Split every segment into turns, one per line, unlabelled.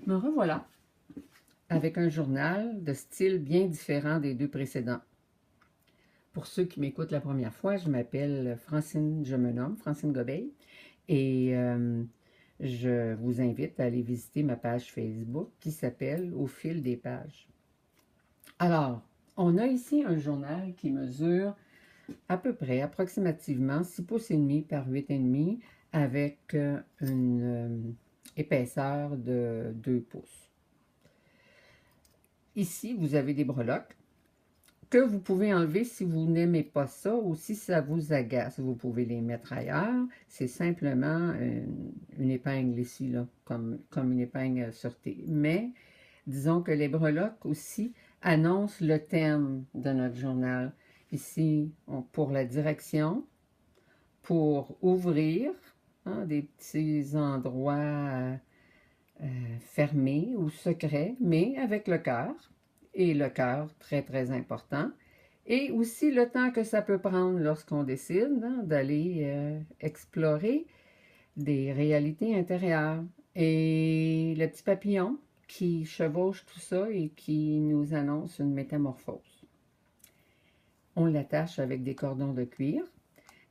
Me revoilà avec un journal de style bien différent des deux précédents. Pour ceux qui m'écoutent la première fois, je m'appelle Francine, je me nomme Francine Gobeil et je vous invite à aller visiter ma page Facebook qui s'appelle Au fil des pages. Alors, on a ici un journal qui mesure à peu près, approximativement 6 pouces et demi par 8,5 avec une épaisseur de 2 pouces. Ici, vous avez des breloques que vous pouvez enlever si vous n'aimez pas ça ou si ça vous agace. Vous pouvez les mettre ailleurs. C'est simplement une épingle ici, là, comme une épingle sûreté. Mais disons que les breloques aussi annoncent le thème de notre journal. Ici, pour la direction, pour ouvrir, hein, des petits endroits fermés ou secrets, mais avec le cœur. Et le cœur, très, très important. Et aussi le temps que ça peut prendre lorsqu'on décide hein, d'aller explorer des réalités intérieures. Et le petit papillon qui chevauche tout ça et qui nous annonce une métamorphose. On l'attache avec des cordons de cuir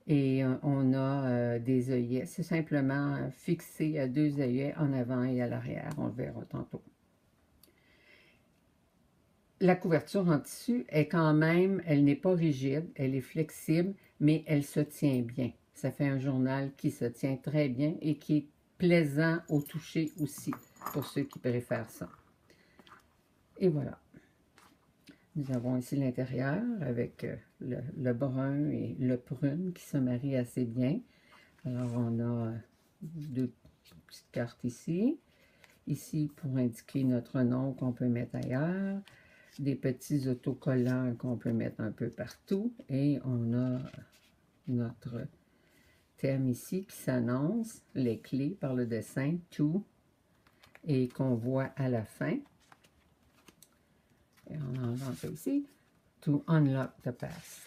et on a des œillets. C'est simplement fixé à 2 œillets en avant et à l'arrière. On le verra tantôt. La couverture en tissu est quand même, elle n'est pas rigide, elle est flexible, mais elle se tient bien. Ça fait un journal qui se tient très bien et qui est plaisant au toucher aussi, pour ceux qui préfèrent ça. Et voilà. Nous avons ici l'intérieur avec le brun et le prune qui se marient assez bien. Alors, on a 2 petites cartes ici. Ici, pour indiquer notre nom qu'on peut mettre ailleurs. Des petits autocollants qu'on peut mettre un peu partout. Et on a notre thème ici qui s'annonce, les clés par le dessin, tout, et qu'on voit à la fin. Et on entend ça ici, to unlock the past.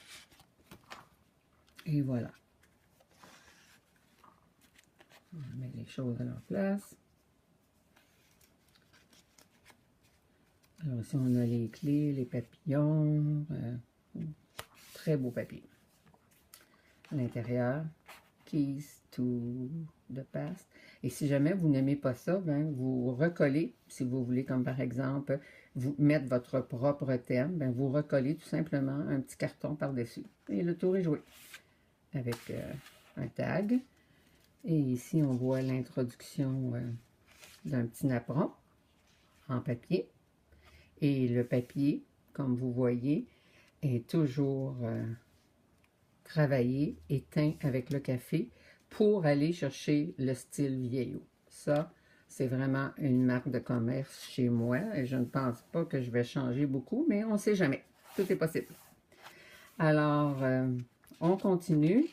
Et voilà. On met les choses à leur place. Alors ici, on a les clés, les papillons. Très beau papier. À l'intérieur, keys to the past. Et si jamais vous n'aimez pas ça, ben, vous recollez, si vous voulez, comme par exemple, vous mettre votre propre thème, ben, vous recollez tout simplement un petit carton par-dessus. Et le tour est joué. Avec un tag. Et ici, on voit l'introduction d'un petit napperon en papier. Et le papier, comme vous voyez, est toujours travaillé et teint avec le café pour aller chercher le style vieillot. Ça, c'est vraiment une marque de commerce chez moi et je ne pense pas que je vais changer beaucoup, mais on ne sait jamais. Tout est possible. Alors, on continue.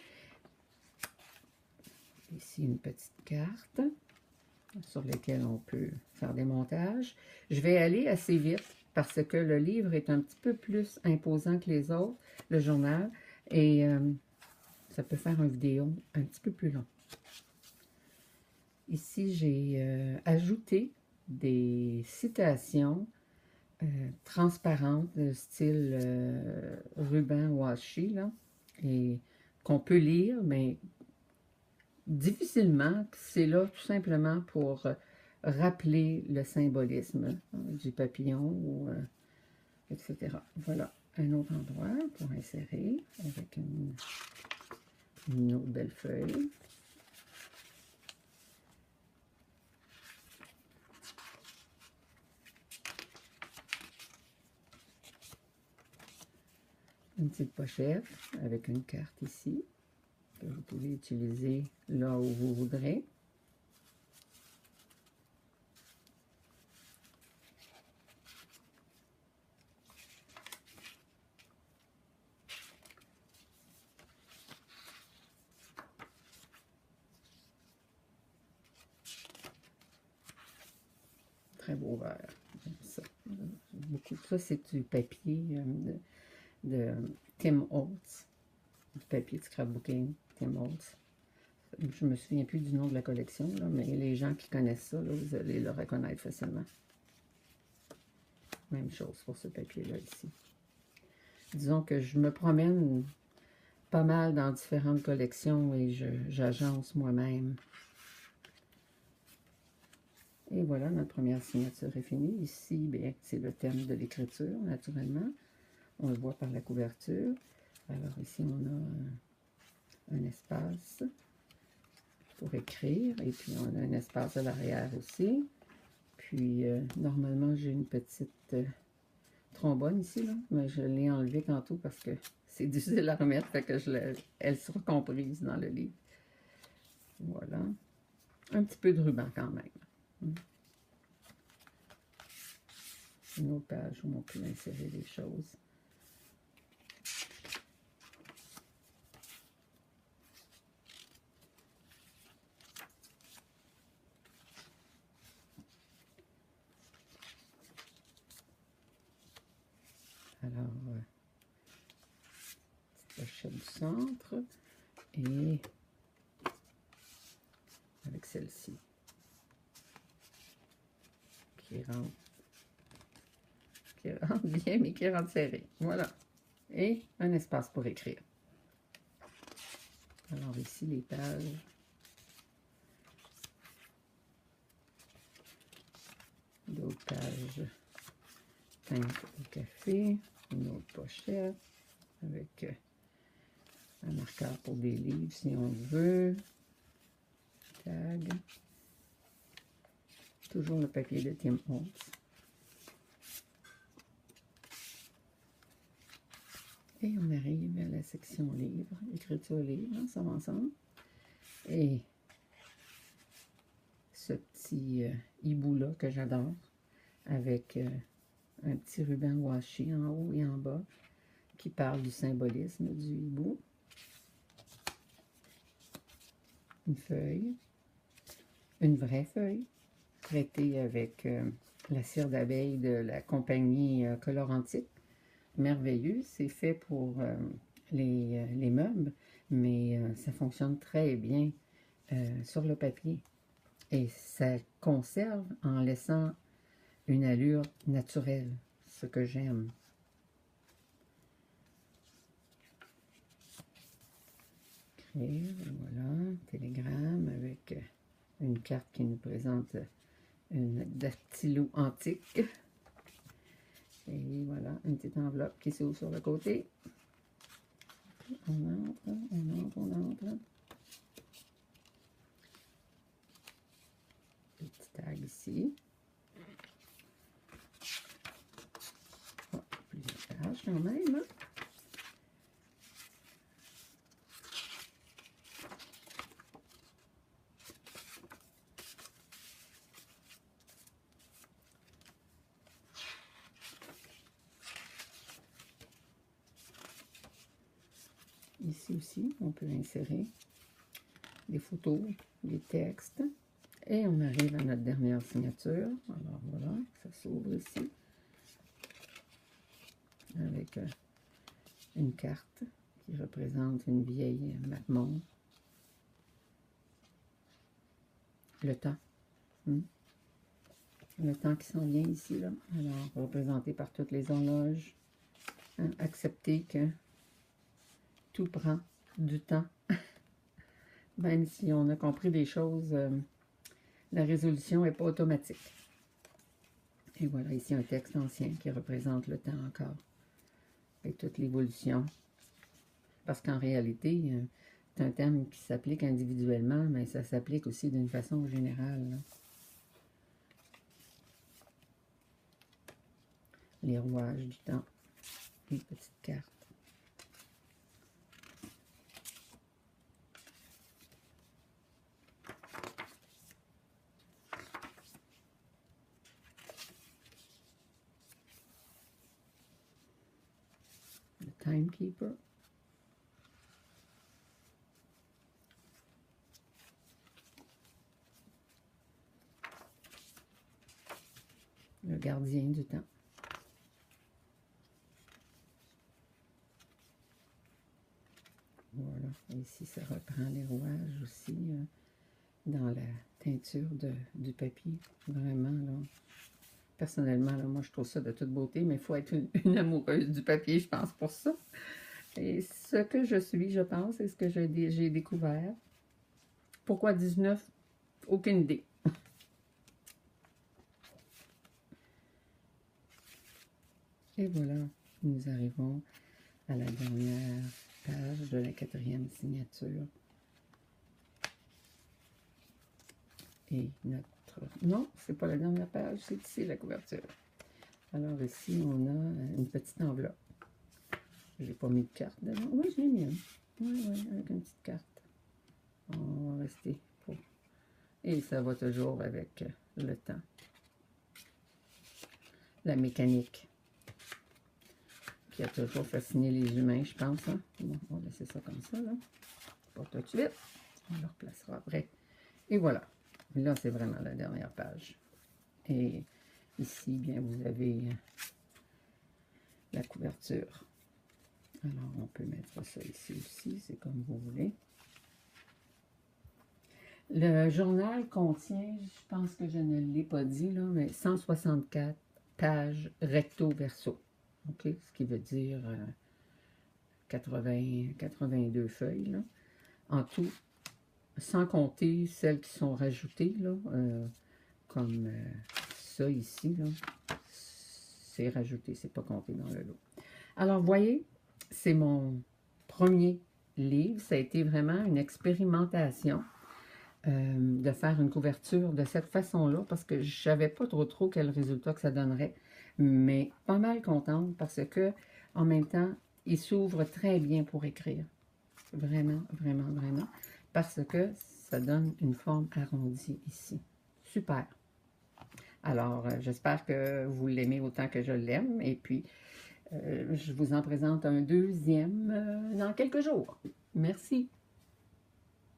Ici, une petite carte sur laquelle on peut faire des montages. Je vais aller assez vite parce que le livre est un petit peu plus imposant que les autres, le journal, et ça peut faire une vidéo un petit peu plus long. Ici, j'ai ajouté des citations transparentes de style ruban washi, là, et qu'on peut lire, mais difficilement. C'est là tout simplement pour rappeler le symbolisme du papillon, ou, etc. Voilà, un autre endroit pour insérer avec une autre belle feuille. Une petite pochette avec une carte ici que vous pouvez utiliser là où vous voudrez. Très beau vert. Ça. Beaucoup. Ça, c'est du papier de Tim Holtz. Du papier de scrapbooking, Tim Holtz. Je me souviens plus du nom de la collection, là, mais les gens qui connaissent ça, là, vous allez le reconnaître facilement. Même chose pour ce papier-là ici. Disons que je me promène pas mal dans différentes collections et j'agence moi-même. Et voilà, notre première signature est finie. Ici, bien, c'est le thème de l'écriture, naturellement. On le voit par la couverture. Alors ici, on a un espace pour écrire. Et puis, on a un espace à l'arrière aussi. Puis, normalement, j'ai une petite trombone ici, là. Mais je l'ai enlevée tantôt parce que c'est difficile à remettre. Fait que elle sera comprise dans le livre. Voilà. Un petit peu de ruban quand même. Une autre page où on peut insérer des choses. Alors, petite pochette du centre et avec celle-ci qui rentre bien, mais qui rentre serré. Voilà. Et un espace pour écrire. Alors ici, les pages. D'autres pages peintes au café. Une autre pochette avec un marqueur pour des livres si on veut. Tag. Toujours le papier de Tim Holtz. Et on arrive à la section livres, écriture livre, hein, ça va ensemble. Et ce petit hibou-là que j'adore, avec un petit ruban washi en haut et en bas, qui parle du symbolisme du hibou. Une feuille, une vraie feuille, traitée avec la cire d'abeille de la compagnie Colorantique. Merveilleux, c'est fait pour les meubles, mais ça fonctionne très bien sur le papier. Et ça conserve en laissant une allure naturelle, ce que j'aime. Écrire, voilà, télégramme avec une carte qui nous présente une dactylo antique. Et voilà, une petite enveloppe qui s'ouvre sur le côté. On entre, on entre, on entre. Petit tag ici. Oh, plusieurs pages quand même. Ici aussi, on peut insérer des photos, des textes. Et on arrive à notre dernière signature. Alors voilà, ça s'ouvre ici. Avec une carte qui représente une vieille mapmonde. Le temps. Le temps qui s'en vient ici, là. Alors, représenté par toutes les horloges. Hein, accepter que tout prend du temps. Même si on a compris des choses, la résolution n'est pas automatique. Et voilà ici un texte ancien qui représente le temps encore. Et toute l'évolution. Parce qu'en réalité, c'est un terme qui s'applique individuellement, mais ça s'applique aussi d'une façon générale, là. Les rouages du temps. Une petite carte. Le timekeeper. Le gardien du temps. Voilà, Ici, ça reprend les rouages aussi dans la teinture du papier. Vraiment, là. Personnellement, là, moi, je trouve ça de toute beauté, mais il faut être une amoureuse du papier, je pense, pour ça. Et ce que je suis, je pense, et ce que j'ai découvert. Pourquoi 19? Aucune idée. Et voilà, nous arrivons à la dernière page de la 4e signature. Et notre... Non, c'est pas la dernière page, c'est ici la couverture. Alors ici, on a une petite enveloppe. J'ai pas mis de carte dedans. Oui, je l'ai mis. Oui, avec une petite carte. On va rester pour... Et ça va toujours avec le temps. La mécanique qui a toujours fasciné les humains, je pense. Hein? Bon, on va laisser ça comme ça, là. Pas tout de suite. On le replacera après. Et voilà. Là, c'est vraiment la dernière page. Et ici, bien, vous avez la couverture. Alors, on peut mettre ça ici aussi, c'est comme vous voulez. Le journal contient, je pense que je ne l'ai pas dit, là, mais 164 pages recto-verso. OK? Ce qui veut dire 82 feuilles, là. En tout, sans compter celles qui sont rajoutées, là, comme ça ici, là. C'est rajouté, c'est pas compté dans le lot. Alors, vous voyez, c'est mon premier livre. Ça a été vraiment une expérimentation de faire une couverture de cette façon-là parce que je ne savais pas trop quel résultat que ça donnerait. Mais pas mal contente parce que, en même temps, il s'ouvre très bien pour écrire. Vraiment, vraiment, vraiment. Parce que ça donne une forme arrondie ici. Super. Alors, j'espère que vous l'aimez autant que je l'aime. Et puis, je vous en présente un deuxième dans quelques jours. Merci.